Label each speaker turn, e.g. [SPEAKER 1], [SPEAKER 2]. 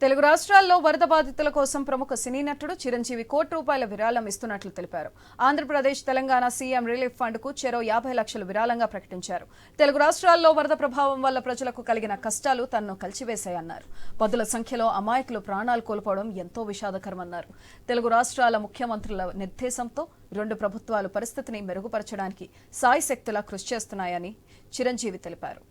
[SPEAKER 1] తెలుగు రాష్ట్రాల్లో వరద బాధితుల కోసం ప్రముఖ సినీ నటుడు చిరంజీవి ₹1 విరాళం ఇస్తున్నట్లు తెలిపారు. Andhra Pradesh, Telangana CM relief fund కు చెరో 50 లక్షలు విరాళంగా ప్రకటించారు. తెలుగు రాష్ట్రాల్లో వరద ప్రభావం వల్ల ప్రజలకు కలిగిన కష్టాలు తనను కలిచివేశాయన్నారు. పదుల సంఖ్యలో అమాయకులు ప్రాణాలు కోల్పోవడం ఎంతో విషాదకరమన్నారు. తెలుగు రాష్ట్రాల ముఖ్యమంత్రుల నిర్దేశంతో 2 ప్రభుత్వాలు పరిస్థితిని మెరుగుపరచడానికి సాయశక్తులా కృషి చేస్తున్నాయని చిరంజీవి తెలిపారు.